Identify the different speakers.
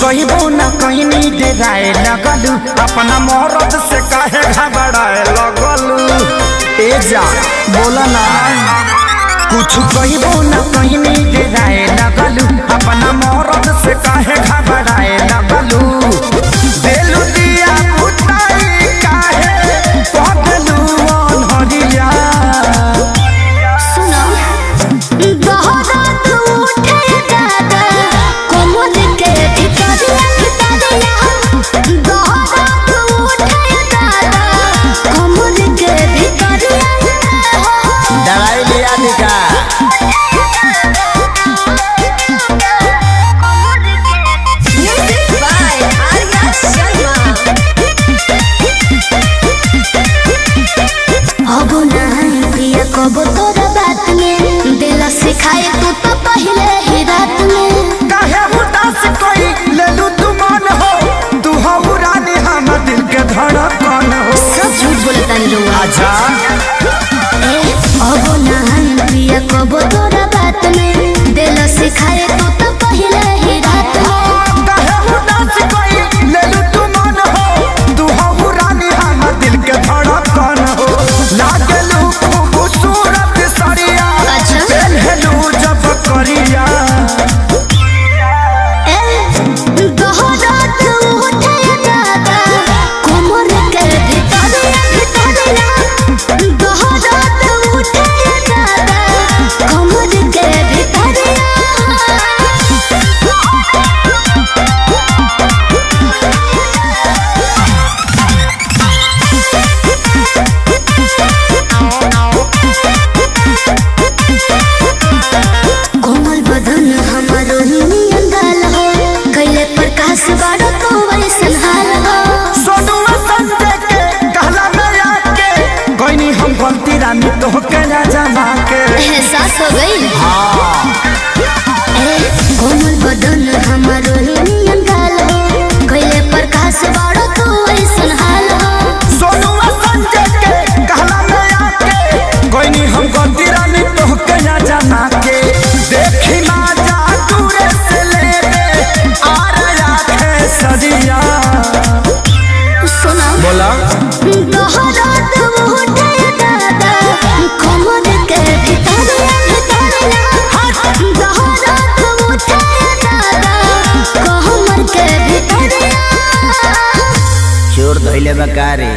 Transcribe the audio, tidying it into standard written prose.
Speaker 1: कहबो न कहनी डेराए लगलू अपना मरद से काहे घबराए लगलू। ए जा बोला ना कुछ कहबो न कहनी डेराए लगलू अपना मरद से काहे घबराए लगलू। देलू दिया बुताई काहे पगलू अनहरिया।
Speaker 2: सुनो बहुत उठे दादा कोमल के भितरिया बहुत उठे दादा कोमल के भितरिया।
Speaker 1: दवाई लिया दिखा
Speaker 2: म्यूजिक बाय आर्या शर्मा। अब नहीं प्रिया कब तोरा बात में दिल सिखाए तू तो पहले ही रात में।
Speaker 1: काहे उदास कोई लेलू तू मन हो तू हो रानी हम दिल के धड़कन हो।
Speaker 2: सब झूठ बोलता नहीं लोग।
Speaker 1: आजा
Speaker 2: अब नहीं प्रिया कब तोरा बात में दिल सिखाए तू तो पहले ही रात में।
Speaker 1: काहे उदास कोई लेलू तू मन हो तू हो रानी हम दिल के धड़कन हो। लागलू खूबसूरत सरिया
Speaker 2: अच्छा।
Speaker 1: पहनलू जब करिया।
Speaker 2: दोहरात उठे दादा कोमल के भितरिया दोहरात उठे दादा कोमल के भितरिया। कोमल बदन हमारो नियन गाल हो कैले प्रकाश बाड़ो तो वैसन हाल हो।
Speaker 1: सोनू संजय के कहला में आके कोई हम गलती रानी तो के ना जमा के।
Speaker 2: एहसास हो गई। कोमल बदन हमारो नियन गाल हो कैले प्रकाश बाड़ो तो वैसन हाल हो।
Speaker 1: सोनू संजय के कहला में आके कोई हम गलती रानी तो के ना जमा के। देखी ना जा दूरे से ले ले आ रहा है सदिया।
Speaker 2: सुना
Speaker 1: बोला
Speaker 2: दोहरात उठे दादा कोमल के भितरिया दोहरात उठे दादा कोमल के भितरिया।
Speaker 1: चोर धैले बकारे।